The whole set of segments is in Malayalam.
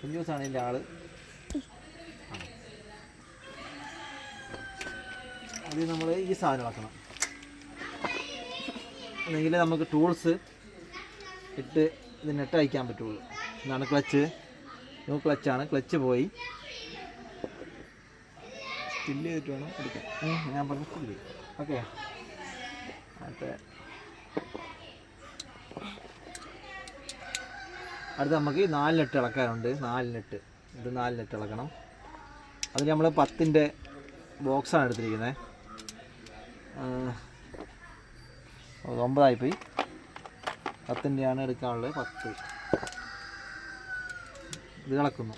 കുഞ്ഞൂസാണ് ഇതിൻ്റെ ആള്. അത് നമ്മൾ ഈ സാധനം ഇളക്കണം, എന്നെങ്കിൽ നമുക്ക് ടൂൾസ് ഇട്ട് ഇത് നെട്ട് അയക്കാൻ പറ്റുള്ളൂ. ഇതാണ് ക്ലച്ച്, ന്യൂ ക്ലച്ചാണ്. ക്ലച്ച് പോയി സ്റ്റില്ല് ചെയ്തിട്ട് വേണം എടുക്കാൻ. ഞാൻ പറഞ്ഞ സ്റ്റില്ല്. ഓക്കെ, അടുത്ത് നമുക്ക് 4 നെട്ട് ഇളക്കാനുണ്ട്. 4 നെട്ട്, ഇത് 4 നെട്ട് ഇളക്കണം. അത് നമ്മൾ 10ൻ്റെ ബോക്സാണ് എടുത്തിരിക്കുന്നത്. 9 പോയി, 10ൻ്റെയാണ് എടുക്കാനുള്ളത്. 10 ഇത് ഇളക്കുന്നു.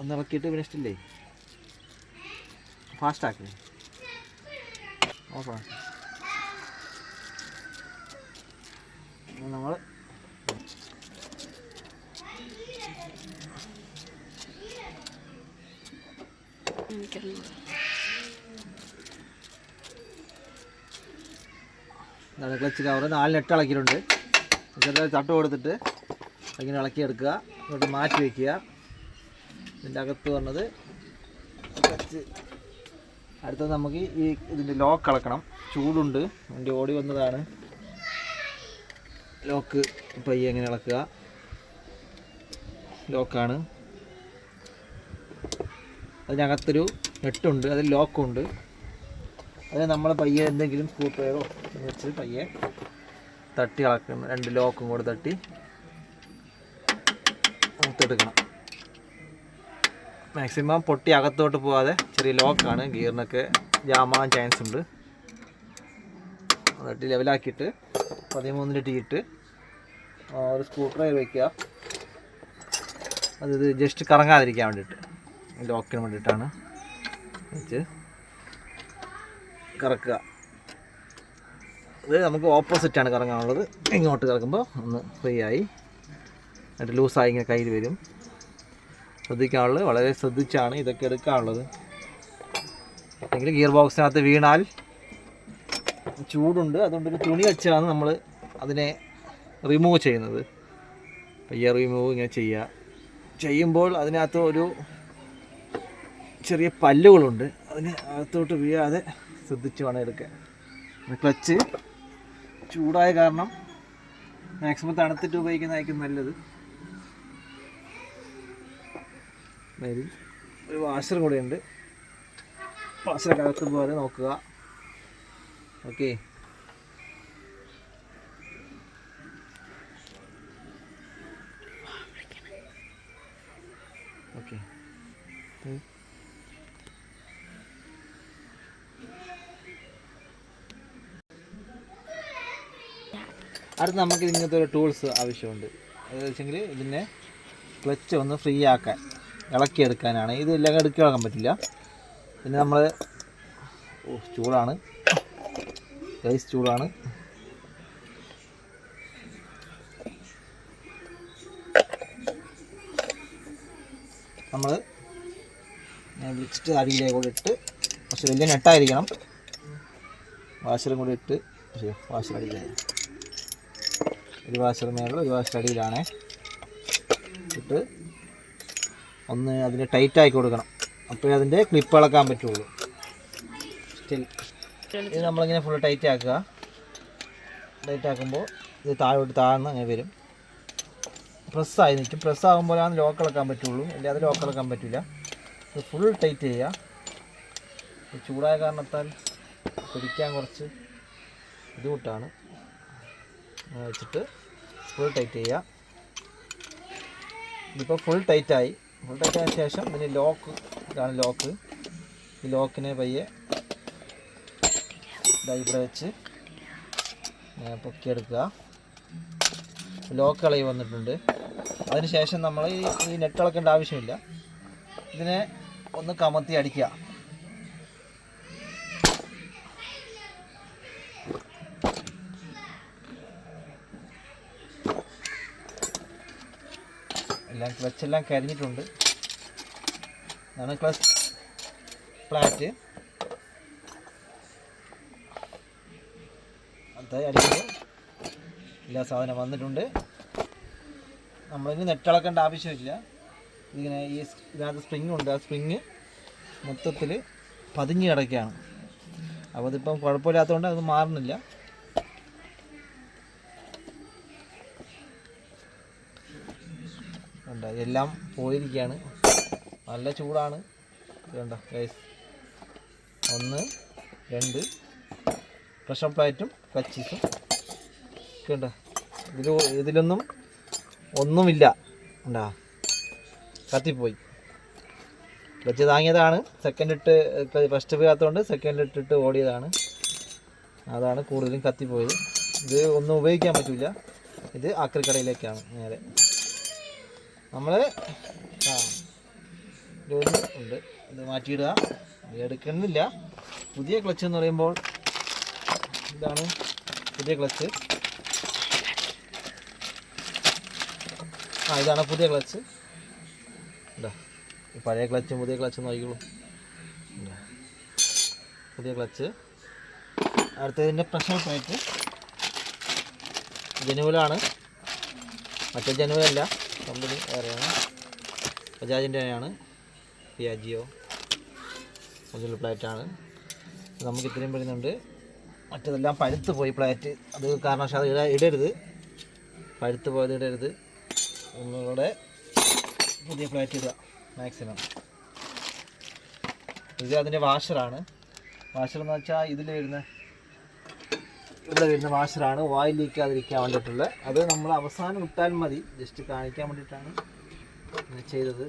ഒന്ന് ഇളക്കിയിട്ട് പിന്നെ ഇഷ്ടമില്ലേ, ഫാസ്റ്റാക്കി ഓഫാണ്. നമ്മൾ ഇതാണ് ക്ലച്ച് കവർ. 4 നെട്ട് ഇളക്കിയിട്ടുണ്ട്. ചെറുതായി തട്ട് കൊടുത്തിട്ട് ഇങ്ങനെ ഇളക്കിയെടുക്കുക, ഇങ്ങോട്ട് മാറ്റി വയ്ക്കുക. ഇതിൻ്റെ അകത്ത് പറഞ്ഞത് ക്ലച്ച്. അടുത്തത് നമുക്ക് ഈ ഇതിൻ്റെ ലോക്ക് ഇളക്കണം. ചൂടുണ്ട്, വണ്ടി ഓടി വന്നതാണ്. ലോക്ക് പയ്യെ എങ്ങനെ ഇളക്കുക, ലോക്കാണ്. അതിനകത്തൊരു നെട്ടുണ്ട്, അതിൽ ലോക്കുണ്ട്. അത് നമ്മൾ പയ്യെ എന്തെങ്കിലും സ്ക്രൂ ഡ്രൈവറോ വെച്ച് പയ്യെ തട്ടി ഇളക്കണം. 2 ലോക്കും കൂടെ തട്ടി അകത്തെടുക്കണം. മാക്സിമം പൊട്ടി അകത്തോട്ട് പോകാതെ. ചെറിയ ലോക്കാണ്, ഗിയറിനൊക്കെ ജാമാകാൻ ചാൻസ് ഉണ്ട്. തട്ടി ലെവലാക്കിയിട്ട് 13 ടീ ഇട്ട് ഒരു സ്ക്രൂ ഡ്രൈവർ വയ്ക്കുക. അത് ജസ്റ്റ് കറങ്ങാതിരിക്കാൻ വേണ്ടിയിട്ട്, ലോക്കിന് വേണ്ടിയിട്ടാണ് വെച്ച് കറക്കുക. അത് നമുക്ക് ഓപ്പോസിറ്റാണ് കറങ്ങാനുള്ളത്. ഇങ്ങോട്ട് കറക്കുമ്പോൾ ഒന്ന് ഫ്രീ ആയി, എന്നിട്ട് ലൂസായി ഇങ്ങനെ കയ്യിൽ വരും. ശ്രദ്ധിക്കാനുള്ളത്, വളരെ ശ്രദ്ധിച്ചാണ് ഇതൊക്കെ എടുക്കാനുള്ളത്. അല്ലെങ്കിൽ ഗിയർ ബോക്സിനകത്ത് വീണാൽ ചൂടുണ്ട്, അതുകൊണ്ടൊരു തുണി വെച്ചാണ് നമ്മൾ അതിനെ റിമൂവ് ചെയ്യുന്നത്. പയ്യെ റിമൂവ് ഇങ്ങനെ ചെയ്യുമ്പോൾ അതിനകത്ത് ഒരു ചെറിയ പല്ലുകളുണ്ട്, അതിന് അകത്തോട്ട് വീഴാതെ ശ്രദ്ധിച്ച് വേണം എടുക്കാൻ. ക്ലച്ച് ചൂടായ കാരണം മാക്സിമം തണുത്തിട്ട് ഉപയോഗിക്കുന്നതായിരിക്കും നല്ലത്. ഒരു വാഷർ കൂടെ ഉണ്ട്, വാഷറൊക്കെ അകത്ത് പോലെ നോക്കുക. Okay, okay. അടുത്ത് നമുക്ക് ഇങ്ങനത്തെ ഒരു ടൂൾസ് ആവശ്യമുണ്ട്. അതെന്ന് വെച്ചെങ്കിൽ ഇതിനെ ക്ലച്ച് ഒന്ന് ഫ്രീ ആക്കാൻ, ഇളക്കിയെടുക്കാനാണ്. ഇതെല്ലാം എടുക്കാൻ പറ്റില്ല. പിന്നെ നമ്മൾ ചൂടാണ് ഗൈസ്, ചൂടാണ്. നമ്മൾ വിളിച്ചിട്ട് അടിയിലേക്ക് കൂടെ ഇട്ട്, പക്ഷെ വലിയ നെട്ടായിരിക്കണം. വാഷറും കൂടി ഇട്ട്, വാഷർ അടിയിലായി, ഒരു വാഷർ മേലുള്ള ഒരു വാഷർ അടിയിലാണ് ഇട്ട് ഒന്ന് അതിന് ടൈറ്റാക്കി കൊടുക്കണം. അപ്പോഴേ അതിൻ്റെ ക്ലിപ്പ് ഇളക്കാൻ പറ്റുള്ളൂ. സ്റ്റിൽ ഇത് നമ്മളിങ്ങനെ ഫുൾ ടൈറ്റ് ആക്കുക. ടൈറ്റ് ആക്കുമ്പോൾ ഇത് താഴ്ന്ന് അങ്ങനെ വരും, പ്രസ്സായി നിൽക്കും. പ്രസ്സാകുമ്പോഴാണ് ലോക്ക് ഇളക്കാൻ പറ്റുള്ളൂ, അല്ലാതെ ലോക്ക് ഇളക്കാൻ പറ്റില്ല. ഇത് ഫുൾ ടൈറ്റ് ചെയ്യുക. ചൂടായ കാരണത്താൽ പിടിക്കാൻ കുറച്ച് ബുദ്ധിമുട്ടാണ്. വെച്ചിട്ട് ഫുൾ ടൈറ്റ് ചെയ്യുക. ഇതിപ്പോൾ ഫുൾ ടൈറ്റായി. ഫുൾ ടൈറ്റായ ശേഷം ഇതിന് ലോക്ക്, ഇതാണ് ലോക്ക്. ഈ ലോക്കിനെ പയ്യെ ഇവിടെ വെച്ച് പൊക്കിയെടുക്കുക. ലോക്ക് ഇളകി വന്നിട്ടുണ്ട്. അതിന് ശേഷം നമ്മൾ ഈ നെട്ട് ഇളക്കേണ്ട ആവശ്യമില്ല. ഇതിനെ ഒന്ന് കമത്തി അടിക്കുക. ക്ലച്ചെല്ലാം കരിഞ്ഞിട്ടുണ്ട്. ഇതാണ് ക്ലച്ച് ഫ്ലാറ്റ്. അടുത്തായി അടിക്കുമ്പോൾ എല്ലാ സാധനം വന്നിട്ടുണ്ട്. നമ്മളിനി നെറ്റിളക്കേണ്ട ആവശ്യമില്ല. ഇതിങ്ങനെ ഇതിനകത്ത് സ്പ്രിങ് ഉണ്ട്. ആ സ്പ്രിങ് മൊത്തത്തിൽ പതിഞ്ഞ് കിടക്കുകയാണ്. അപ്പോൾ അതിപ്പം കുഴപ്പമില്ലാത്തതുകൊണ്ട് അത് മാറുന്നില്ല. കണ്ടോ, എല്ലാം പോയിരിക്കുകയാണ്. നല്ല ചൂടാണ്. കണ്ടോ ഗൈസ്, 1 2 പ്രഷർ പ്ലേറ്റും കച്ചീസും കണ്ടോ. ഇതിലൊന്നും ഒന്നുമില്ല. കണ്ടോ, കത്തിപ്പോയി. വെച്ച് താങ്ങിയതാണ്. സെക്കൻഡ് ഇട്ട് ഫസ്റ്റ് പോകാത്തതുകൊണ്ട് സെക്കൻഡ് ഇട്ടിട്ട് ഓടിയതാണ്. അതാണ് കൂടുതലും കത്തിപ്പോയത്. ഇത് ഒന്നും ഉപയോഗിക്കാൻ പറ്റില്ല. ഇത് ആക്രിക്കടയിലേക്കാണ് നേരെ. നമ്മൾ ഇതൊന്നും ഉണ്ട്, ഇത് മാറ്റിയിടുക. എടുക്കുന്നില്ല. പുതിയ ക്ലച്ച് എന്ന് പറയുമ്പോൾ ഇതാണ് പുതിയ ക്ലച്ച്. ഇതാണ് പുതിയ ക്ലച്ച്. ഇതാ പഴയ ക്ലച്ചും പുതിയ ക്ലച്ചും നോക്കിക്കോളൂ. പുതിയ ക്ലച്ച്. അടുത്തതിൻ്റെ പ്രഷർ പ്ലേറ്റ് ജനുവലാണ്. മറ്റേ ജനുവലല്ല, കമ്പനി വേറെയാണ്. ബജാജിൻ്റെ തന്നെയാണ്. പിയാജിയോ ഒറിജിനൽ പ്ലേറ്റാണ്. നമുക്ക് ഇത്രയും വരുന്നുണ്ട്. മറ്റതെല്ലാം പഴുത്ത് പോയി പ്ലേറ്റ്. അത് കാരണവശാൽ ഇടരുത്. പഴുത്ത് പോയത് ഇടരുത്. ഒന്നുകൂടെ പുതിയ പ്ലേറ്റ് ഇടുക മാക്സിമം. ഇത് അതിൻ്റെ വാഷറാണ്. വാഷർ എന്ന് വെച്ചാൽ ഇവിടെ വരുന്ന വാഷറാണ്. ഓയിൽ ലീക്കാതിരിക്കാൻ വേണ്ടിയിട്ടുള്ള. അത് നമ്മൾ അവസാനം ഇട്ടാൽ മതി. ജസ്റ്റ് കാണിക്കാൻ വേണ്ടിയിട്ടാണ് ചെയ്തത്.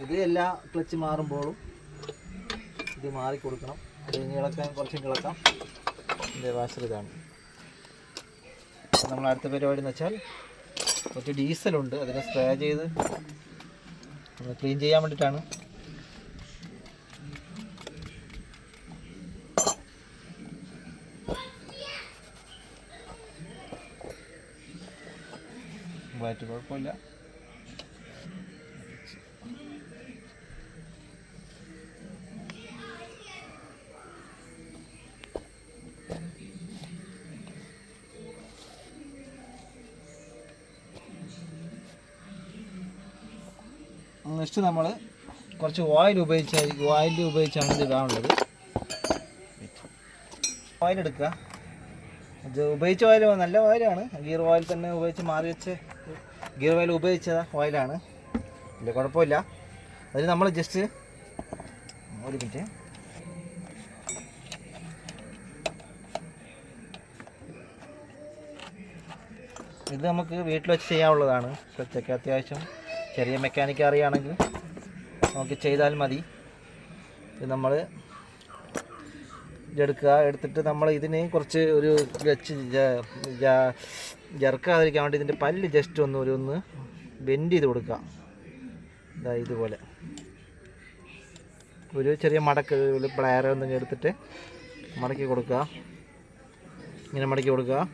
ഇത് എല്ലാ ക്ലച്ച് മാറുമ്പോഴും ഇത് മാറിക്കൊടുക്കണം. അത് ഇളക്കാൻ കുറച്ചും ഇളക്കാം. ഇതിൻ്റെ വാഷർ ഇതാണ്. നമ്മൾ അടുത്ത പരിപാടി എന്ന് വെച്ചാൽ കുറച്ച് ഡീസലുണ്ട്. അതിനെ സ്പ്രേ ചെയ്ത് നമ്മൾ ക്ലീൻ ചെയ്യാൻ വേണ്ടിയിട്ടാണ്. വയറ്റ് കുഴപ്പമില്ല. നെക്സ്റ്റ് നമ്മൾ കുറച്ച് ഓയിൽ ഉപയോഗിച്ചാണ് ഇത് ഇടാനുള്ളത്. ഓയിൽ എടുക്കുക. ഇത് ഉപയോഗിച്ച ഓയിൽ നല്ല ഓയിലാണ്. ഗിയർ ഓയിൽ തന്നെ ഗിയർ ഓയിൽ ഉപയോഗിച്ച ഓയിലാണ്. ഇല്ല, കുഴപ്പമില്ല. അതിൽ നമ്മൾ ജസ്റ്റ് ഒരു മിനിറ്റ്. ഇത് നമുക്ക് വീട്ടിൽ വെച്ച് ചെയ്യാനുള്ളതാണ്. കുറച്ചൊക്കെ അത്യാവശ്യം ചെറിയ മെക്കാനിക്ക് അറിയുകയാണെങ്കിൽ നമുക്ക് ചെയ്താൽ മതി. ഇത് നമ്മൾ ഇതെടുക്കുക. എടുത്തിട്ട് നമ്മൾ ഇതിന് കുറച്ച് ഒരു ജർക്കാതിരിക്കാൻ വേണ്ടി ഇതിൻ്റെ പല്ല് ജസ്റ്റ് ഒന്ന് ബെൻഡ് ചെയ്ത് കൊടുക്കുക. ഇതുപോലെ ഒരു ചെറിയ മടക്ക് പ്ലയർ എന്തെങ്കിലും എടുത്തിട്ട് മടക്കി കൊടുക്കുക. ഇങ്ങനെ മടക്കി കൊടുക്കുക.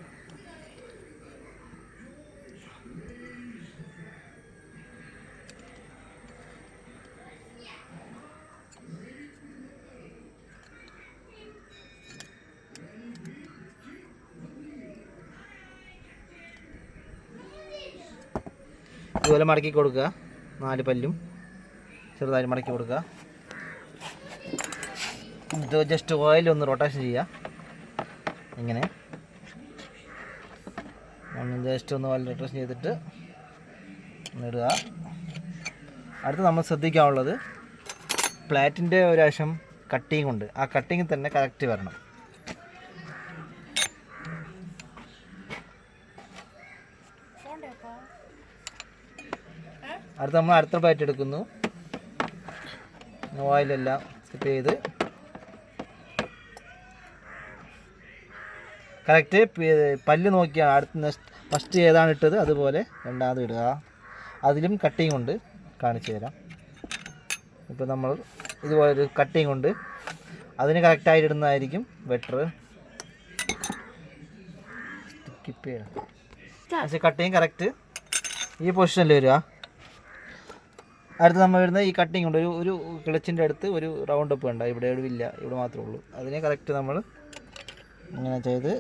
ഇതുപോലെ മടക്കി കൊടുക്കുക. 4 പല്ലും ചെറുതായി മടക്കി കൊടുക്കുക. ഇത് ജസ്റ്റ് ഓയിൽ ഒന്ന് റൊട്ടേഷൻ ചെയ്യുക. ഇങ്ങനെ ജസ്റ്റ് ഒന്ന് ഓയിൽ റൊട്ടേഷൻ ചെയ്തിട്ട് ഇടുക. അടുത്ത് നമ്മൾ ശ്രദ്ധിക്കാനുള്ളത് പ്ലേറ്റിൻ്റെ ഒരു വശം കട്ടിങ് ഉണ്ട്. ആ കട്ടിങ് തന്നെ കറക്റ്റ് വരണം. നമ്മൾ അടുത്ത പ്ലേറ്റ് എടുക്കുന്നു. ഓയിലെല്ലാം സ്കിപ്പ് ചെയ്ത് കറക്റ്റ് പല്ല് നോക്കിയാണ് അടുത്ത ഫസ്റ്റ് ഏതാണ് ഇട്ടത് അതുപോലെ രണ്ടാമത് ഇടുക. അതിലും കട്ടിങ് ഉണ്ട്, കാണിച്ചു തരാം. ഇപ്പോൾ നമ്മൾ ഇതുപോലൊരു കട്ടിങ് ഉണ്ട്. അതിന് കറക്റ്റായിട്ട് ഇടുന്നതായിരിക്കും ബെറ്റർ. സ്കിപ്പ് ചെയ്യണം. പക്ഷേ കട്ടിങ് കറക്റ്റ് ഈ പൊസിഷനിൽ വരിക. അടുത്ത് നമ്മൾ വരുന്ന ഈ കട്ടിങ് ഉണ്ട്. ഒരു കിളച്ചിൻ്റെ അടുത്ത് ഒരു റൗണ്ട് അപ്പ് ഉണ്ട്. ഇവിടെ ഇല്ല, ഇവിടെ മാത്രമേ ഉള്ളൂ. അതിനെ കറക്റ്റ് നമ്മൾ ഇങ്ങനെ ചെയ്ത്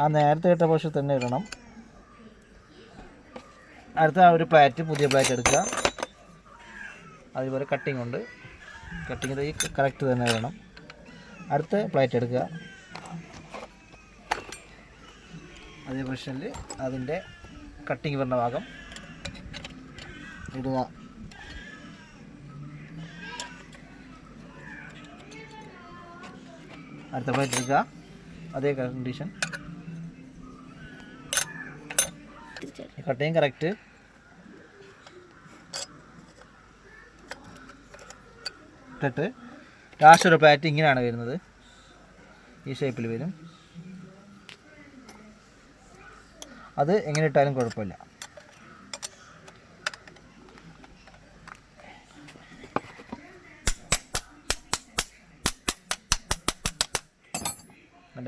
ആ നേരത്തെ ഇട്ട പോഷൻ തന്നെ ഇടണം. അടുത്ത ഒരു പ്ലേറ്റ്, പുതിയ പ്ലേറ്റ് എടുക്കുക. അതുപോലെ കട്ടിങ് ഉണ്ട്, കട്ടിങ് ഈ കറക്റ്റ് തന്നെ വേണം. അടുത്ത പ്ലേറ്റ് എടുക്കുക, അതേ പൊസിഷനിൽ അതിൻ്റെ കട്ടിങ് വരുന്ന ഭാഗം ഇടുക. അടുത്ത പ്ലേറ്റ് എടുക്കുക, അതേ കണ്ടീഷൻ, കട്ടിങ് കറക്റ്റ്. ഇട്ടിട്ട് ലാസ്റ്റ് ഒരു പ്ലേറ്റ് ഇങ്ങനെയാണ് വരുന്നത്, ഈ ഷേപ്പിൽ വരും. അത് എങ്ങനെ ഇട്ടാലും കുഴപ്പമില്ല.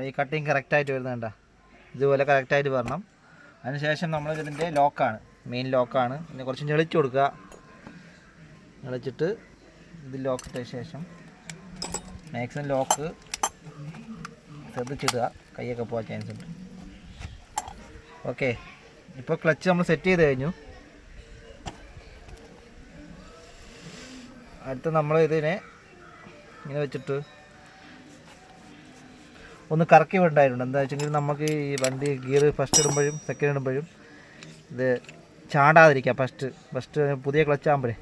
ഈ കട്ടിങ് കറക്റ്റായിട്ട് വരുന്നുണ്ട, ഇതുപോലെ കറക്റ്റായിട്ട് വരണം. അതിനുശേഷം നമ്മൾ ഇതിൻ്റെ ലോക്കാണ്, മെയിൻ ലോക്കാണ്. പിന്നെ കുറച്ച് ഞെളിച്ച് കൊടുക്കുക. ഞെളിച്ചിട്ട് ഇത് ലോക്ക് ഇട്ട ശേഷം മാക്സിമം ലോക്ക് ശ്രദ്ധിച്ചിടുക, കൈയൊക്കെ പോകാൻ ചാൻസ് ഉണ്ട്. ഓക്കെ, ഇപ്പോൾ ക്ലച്ച് നമ്മൾ സെറ്റ് ചെയ്ത് കഴിഞ്ഞു. അടുത്ത് നമ്മൾ ഇതിനെ ഇങ്ങനെ വെച്ചിട്ട് ഒന്ന് കറക്കി വിടേണ്ടതായിട്ടുണ്ട്. എന്താ വെച്ചെങ്കിൽ നമുക്ക് ഈ വണ്ടി ഗിയർ ഫസ്റ്റ് ഇടുമ്പോഴും സെക്കൻഡ് ഇടുമ്പോഴും ഇത് ചാടാതിരിക്കുക. ഫസ്റ്റ് പുതിയ ക്ലച്ച് ആകുമ്പോഴേ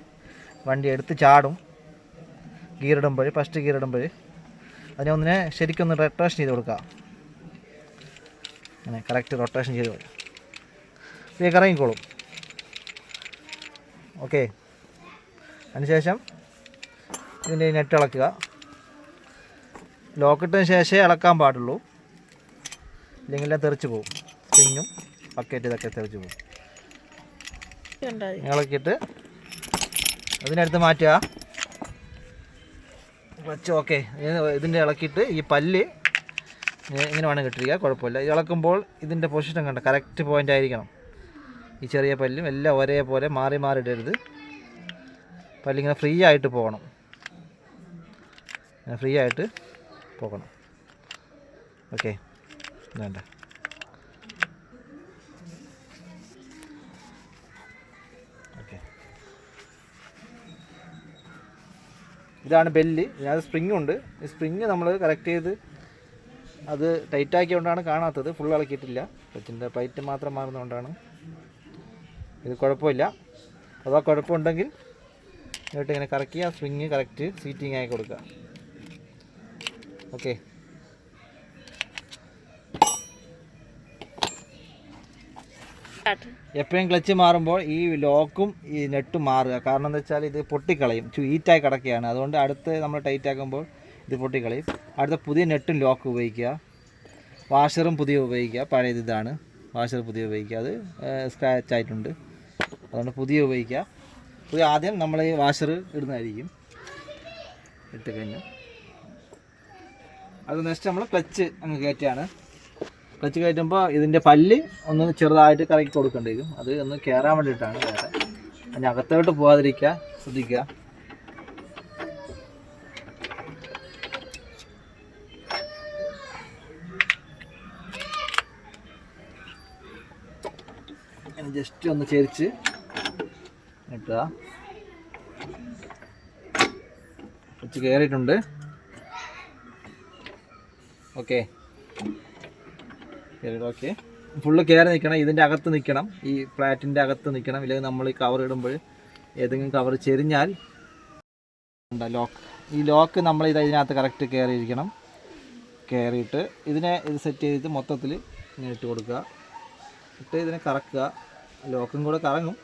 വണ്ടി എടുത്ത് ചാടും. ഗിയർ ഇടുമ്പോൾ, ഫസ്റ്റ് ഗിയർ ഇടുമ്പോൾ അതിനെ ഒന്നിനെ ശരിക്കൊന്ന് റൊട്ടേഷൻ ചെയ്ത് കൊടുക്കുക. അങ്ങനെ കറക്റ്റ് റൊട്ടേഷൻ ചെയ്ത് കൊടുക്കുക, ഇത് ഇറങ്ങിക്കോളും. ഓക്കെ, അതിനുശേഷം ഇതിൻ്റെ നെറ്റ് ഇളക്കുക. ലോക്കിട്ടതിന് ശേഷമേ ഇളക്കാൻ പാടുള്ളൂ, ഇല്ലെങ്കിൽ തെറിച്ച് പോകും. സ്പ്രിങ്ങും ബക്കറ്റ് ഇതൊക്കെ തെറിച്ച് പോകും. ഇളക്കിയിട്ട് അതിനടുത്ത് മാറ്റുക ക്ലച്ച്. ഓക്കെ, ഇതിൻ്റെ ഇളക്കിയിട്ട് ഈ പല്ല് ഇങ്ങനെ വേണം കിട്ടിരിക്കുക, കുഴപ്പമില്ല. ഇളക്കുമ്പോൾ ഇതിൻ്റെ പൊസിഷൻ കണ്ട കറക്റ്റ് പോയിൻ്റ് ആയിരിക്കണം. ഈ ചെറിയ പല്ലും എല്ലാം ഒരേപോലെ മാറി മാറി ഇടരുത്. പല്ലിങ്ങനെ ഫ്രീ ആയിട്ട് പോകണം, ഫ്രീ ആയിട്ട് പോകണം. ഓക്കെ, വേണ്ട. ഓക്കെ, ഇതാണ് ബെല്ല്. ഇതിനകത്ത് സ്പ്രിങ്ങുണ്ട്. ഈ സ്പ്രിങ് നമ്മൾ കറക്റ്റ് ചെയ്ത് അത് ടൈറ്റാക്കിയതുകൊണ്ടാണ് കാണാത്തത്. ഫുൾ ഇളക്കിയിട്ടില്ല, കൊച്ചിൻ്റെ പൈറ്റ് മാത്രം മാറുന്നതുകൊണ്ടാണ്. ഇത് കുഴപ്പമില്ല. അഥവാ കുഴപ്പമുണ്ടെങ്കിൽ എന്നിട്ട് ഇങ്ങനെ കറക്കി ആ സ്പ്രിങ് കറക്റ്റ് സീറ്റിംഗ് ആയി കൊടുക്കുക. ഓക്കെ, എപ്പോഴും ക്ലച്ച് മാറുമ്പോൾ ഈ ലോക്കും ഈ നെട്ടും മാറുക. കാരണം എന്താ വെച്ചാൽ ഇത് പൊട്ടിക്കളയും, ഹീറ്റായി കിടക്കുകയാണ്. അതുകൊണ്ട് അടുത്ത് നമ്മൾ ടൈറ്റ് ആക്കുമ്പോൾ ഇത് പൊട്ടിക്കളയും. അടുത്ത പുതിയ നെട്ടും ലോക്ക് ഉപയോഗിക്കുക. വാഷറും പുതിയ ഉപയോഗിക്കുക. പഴയത് ഇതാണ്, വാഷർ പുതിയ ഉപയോഗിക്കുക. അത് സ്ക്രാച്ച് ആയിട്ടുണ്ട്, അതുകൊണ്ട് പുതിയ ഉപയോഗിക്കുക. പുതിയ ആദ്യം നമ്മൾ ഈ വാഷർ ഇടുന്നതായിരിക്കും. ഇട്ട് കഴിഞ്ഞു അത് നെക്സ്റ്റ് നമ്മൾ ക്ലച്ച് അങ്ങ് കയറ്റുകയാണ്. ക്ലച്ച് കയറ്റുമ്പോൾ ഇതിൻ്റെ പല്ല് ഒന്ന് ചെറുതായിട്ട് കറക്കി കൊടുക്കേണ്ടി വരും. അത് ഒന്ന് കയറാൻ വേണ്ടിയിട്ടാണ്. വേറെ അതിന് അകത്തോട്ട് പോകാതിരിക്കുക, ശ്രദ്ധിക്കുക. ജസ്റ്റ് ഒന്ന് ചെരിച്ച് ഇട്ടുക. ക്ലച്ച് കയറിയിട്ടുണ്ട്. ഓക്കെ, ഓക്കെ, ഫുള്ള് കയറി നിൽക്കണം. ഇതിൻ്റെ അകത്ത് നിൽക്കണം, ഈ ഫ്ലാറ്റിൻ്റെ അകത്ത് നിൽക്കണം. ഇല്ലെങ്കിൽ നമ്മൾ ഈ കവർ ഇടുമ്പോൾ ഏതെങ്കിലും കവർ ചെരിഞ്ഞാൽ ലോക്ക്, ഈ ലോക്ക് നമ്മൾ ഇതിനകത്ത് കറക്റ്റ് കയറിയിരിക്കണം. കയറിയിട്ട് ഇതിനെ ഇത് സെറ്റ് ചെയ്തിട്ട് മൊത്തത്തിൽ ഇങ്ങനെ ഇട്ട് കൊടുക്കുക. ഇട്ട് ഇതിനെ കറക്കുക. ലോക്കും കൂടെ കറങ്ങും.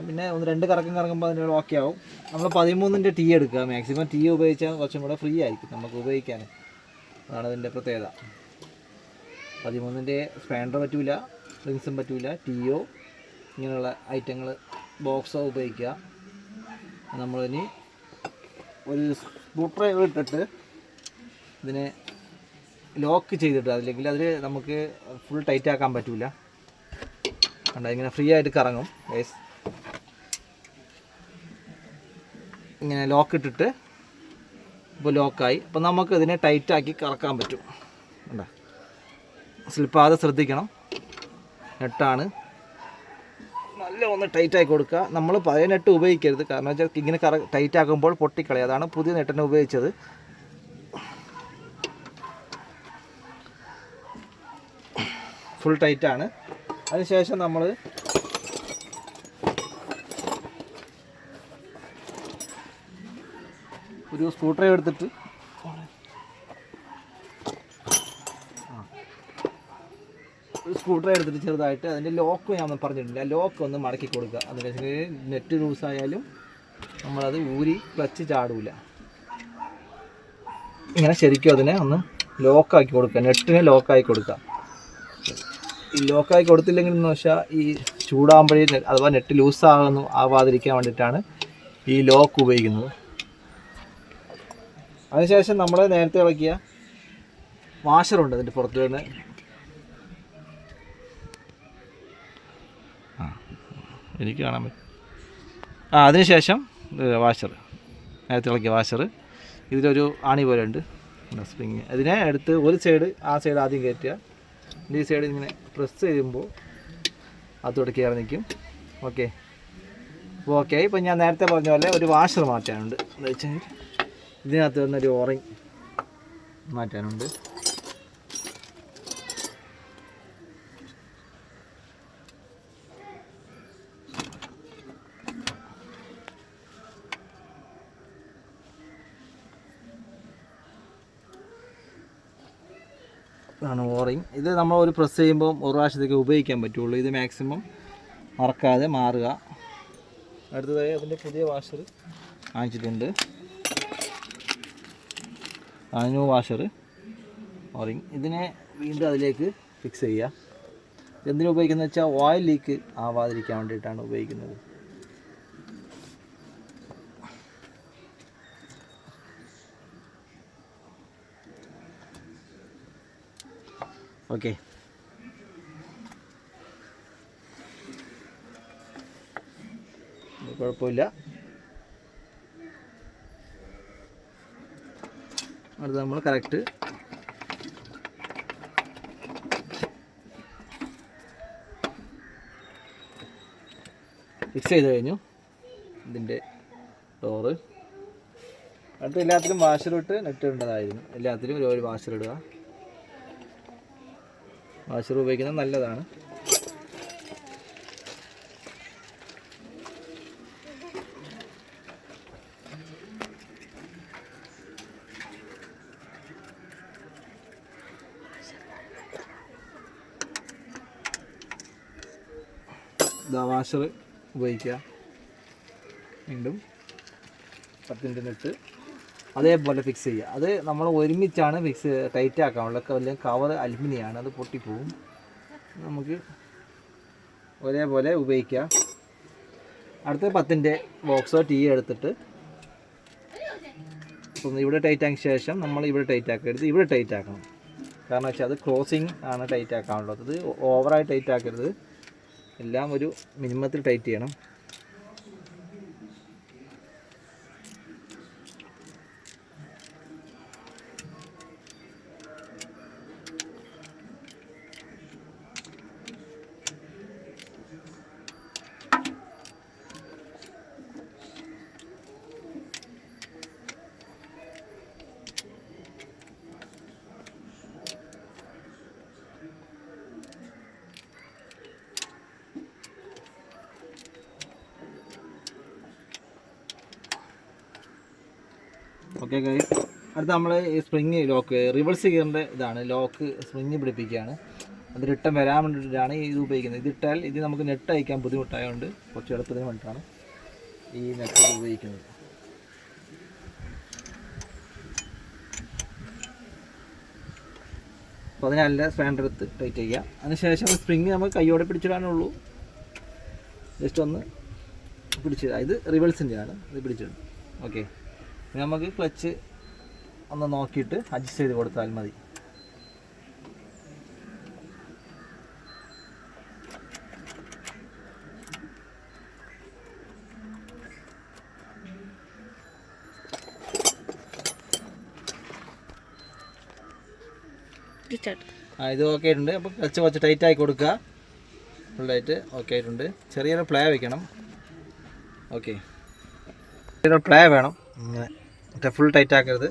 പിന്നെ ഒന്ന് രണ്ട് കറക്കം കറങ്ങുമ്പോൾ അതിൻ്റെ ഓക്കെ ആവും. നമ്മൾ 13ൻ്റെ ടീ എടുക്കുക. മാക്സിമം ടീ ഉപയോഗിച്ചാൽ കുറച്ചും കൂടെ ഫ്രീ ആയിരിക്കും നമുക്ക് ഉപയോഗിക്കാൻ. അതാണ് അതിൻ്റെ പ്രത്യേകത. 13ൻ്റെ സ്പാൻഡർ പറ്റില്ല, റിങ്സും പറ്റില്ല. ടീയോ ഇങ്ങനെയുള്ള ഐറ്റങ്ങൾ ബോക്സോ ഉപയോഗിക്കുക. നമ്മളിനി ഒരു സ്ക്രൂ ഡ്രൈവർ ഇട്ടിട്ട് ഇതിനെ ലോക്ക് ചെയ്തിട്ട്, അല്ലെങ്കിൽ അതിൽ നമുക്ക് ഫുൾ ടൈറ്റ് ആക്കാൻ പറ്റില്ല. കണ്ട ഇങ്ങനെ ഫ്രീ ആയിട്ട് കറങ്ങും. ഇങ്ങനെ ലോക്ക് ഇട്ടിട്ട് ഇപ്പോൾ ലോക്കായി. അപ്പോൾ നമുക്ക് ഇതിനെ ടൈറ്റാക്കി കറക്കാൻ പറ്റും. കണ്ട സ്ലിപ്പാതെ ശ്രദ്ധിക്കണം. നെട്ടാണ്, നല്ല ഒന്ന് ടൈറ്റാക്കി കൊടുക്കുക. നമ്മൾ പഴയ നെട്ട് ഉപയോഗിക്കരുത്, കാരണം വെച്ചാൽ ഇങ്ങനെ ടൈറ്റ് ആക്കുമ്പോൾ പൊട്ടിക്കളയും. അതാണ് പുതിയ നെട്ടിനെ ഉപയോഗിച്ചത്. ഫുൾ ടൈറ്റാണ്. അതിനുശേഷം നമ്മൾ ഒരു സ്ക്രൂ ഡ്രൈവർ എടുത്തിട്ട് ചെറുതായിട്ട് അതിൻ്റെ ലോക്ക് ഞാൻ പറഞ്ഞിട്ടില്ല, ലോക്ക് ഒന്ന് മടക്കി കൊടുക്കുക. എന്ന് വെച്ചാൽ നെറ്റ് ലൂസായാലും നമ്മളത് ഊരി ക്ലച്ച് ചാടില്ല. ഇങ്ങനെ ശരിക്കും അതിനെ ഒന്ന് ലോക്കാക്കി കൊടുക്കുക, നെറ്റിനെ ലോക്കാക്കി കൊടുക്കുക. ഈ ലോക്കാക്കി കൊടുത്തില്ലെങ്കിൽ എന്ന് വെച്ചാൽ ഈ ചൂടാകുമ്പോഴേ അഥവാ നെറ്റ് ആവാതിരിക്കാൻ വേണ്ടിയിട്ടാണ് ഈ ലോക്ക് ഉപയോഗിക്കുന്നത്. അതിനുശേഷം നമ്മൾ നേരത്തെ ഇളക്കിയ വാഷറുണ്ട് അതിൻ്റെ പുറത്ത് തന്നെ. എനിക്ക് കാണാൻ പറ്റും. അതിനുശേഷം വാഷർ, നേരത്തെ ഇളക്കിയ വാഷർ. ഇതിലൊരു ആണി പോലെ ഉണ്ട് സ്പ്രിങ്. അതിനെ എടുത്ത് ഒരു സൈഡ്, ആ സൈഡ് ആദ്യം കയറ്റുക. ഈ സൈഡ് ഇങ്ങനെ പ്രസ് ചെയ്യുമ്പോൾ അതോടെ കയറി നിൽക്കും. ഓക്കെ, അപ്പോൾ ഓക്കെ. ഇപ്പം ഞാൻ നേരത്തെ പറഞ്ഞ പോലെ ഒരു വാഷർ മാറ്റാനുണ്ട്. എന്ന് വെച്ചാൽ ഇതിനകത്ത് വന്നൊരു ഓറിങ് മാറ്റാനുണ്ട്. ആണ് ഓറിങ്. ഇത് നമ്മൾ ഒരു പ്രസ് ചെയ്യുമ്പോൾ ഒരു പ്രാവശ്യത്തേക്ക് ഉപയോഗിക്കാൻ പറ്റുള്ളൂ. ഇത് മാക്സിമം മറക്കാതെ മാറുക. അടുത്തതായി അതിൻ്റെ പുതിയ വാഷർ വാങ്ങിച്ചിട്ടുണ്ട്, ന്യൂ വാഷർ ഓറിങ്. ഇതിനെ വീണ്ടും അതിലേക്ക് ഫിക്സ് ചെയ്യുക. എന്തിനു ഉപയോഗിക്കുന്നത് വെച്ചാൽ ഓയിൽ ലീക്ക് ആവാതിരിക്കാൻ വേണ്ടിയിട്ടാണ് ഉപയോഗിക്കുന്നത്. ഓക്കെ, കുഴപ്പമില്ല. അടുത്ത് നമ്മൾ കറക്റ്റ് ഫിക്സ് ചെയ്ത് കഴിഞ്ഞു ഇതിൻ്റെ ഡോറ്. അടുത്ത് എല്ലാത്തിലും വാഷറിട്ട് നെറ്റ് ഇടേണ്ടതായിരുന്നു. എല്ലാത്തിലും ഒരു വാഷർ ഇടുക. വാഷർ ഉപയോഗിക്കുന്നത് നല്ലതാണ്. വാഷർ ഉപയോഗിക്കുക. വീണ്ടും 10 നെറ്റ് അതേപോലെ ഫിക്സ് ചെയ്യുക. അത് നമ്മൾ ഒരുമിച്ചാണ് ടൈറ്റ് ആക്കാനുള്ളത്. അല്ലെങ്കിൽ കവർ അലുമിനിയാണ്, അത് പൊട്ടിപ്പോവും. നമുക്ക് ഒരേപോലെ ഉപയോഗിക്കാം. അടുത്ത 10 ബോക്സോ ടീ എടുത്തിട്ട് ഇവിടെ ടൈറ്റ് ആക്കിയ ശേഷം നമ്മൾ ഇവിടെ ടൈറ്റ് ആക്കരുത്, ഇവിടെ ടൈറ്റ് ആക്കണം. കാരണം വെച്ചാൽ അത് ക്രോസിങ് ആണ് ടൈറ്റ് ആക്കാനുള്ളത്. ഇത് ഓവറായി ടൈറ്റ് ആക്കരുത്, എല്ലാം ഒരു മിനിമത്തിൽ ടൈറ്റ് ചെയ്യണം. ഓക്കെ ഗൈസ്, അടുത്ത നമ്മൾ ഈ സ്പ്രിങ് ലോക്ക് റിവേഴ്സ് ഗിയറിൻ്റെ ഇതാണ്. ലോക്ക് സ്പ്രിങ് പിടിപ്പിക്കുകയാണ്. അത് റിട്ടേൺ വരാൻ വേണ്ടിയിട്ടാണ് ഇത് ഉപയോഗിക്കുന്നത്. ഇതിട്ടാൽ ഇത് നമുക്ക് നെറ്റ് അയക്കാൻ ബുദ്ധിമുട്ടായതുകൊണ്ട് കുറച്ച് എളുപ്പത്തിന് വേണ്ടിയിട്ടാണ് ഈ നെറ്റ് ഉപയോഗിക്കുന്നത്. അപ്പോൾ അതിന് നല്ല സ്പാൻഡർ എടുത്ത് ടൈറ്റ് ചെയ്യുക. അതിനുശേഷം സ്പ്രിങ് നമുക്ക് കൈയോടെ പിടിച്ചിടാനുള്ളൂ. ജസ്റ്റ് ഒന്ന് പിടിച്ചിടുക. ഇത് റിവേഴ്സിൻ്റെയാണ്, ഇത് പിടിച്ചിടും. ഓക്കെ, നമുക്ക് ക്ലച്ച് ഒന്ന് നോക്കിയിട്ട് അഡ്ജസ്റ്റ് ചെയ്ത് കൊടുത്താൽ മതി. ഇത് ഓക്കെ ആയിട്ടുണ്ട്. അപ്പോൾ ക്ലച്ച് കുറച്ച് ടൈറ്റായി കൊടുക്കുക. ഫുള്ളായിട്ട് ഓക്കെ ആയിട്ടുണ്ട്. ചെറിയൊരു പ്ലേ വെക്കണം. ഓക്കെ, ചെറിയൊരു പ്ലേ വേണം. ഇങ്ങനെ ഫുൾ ടൈറ്റ് ആക്കരുത്.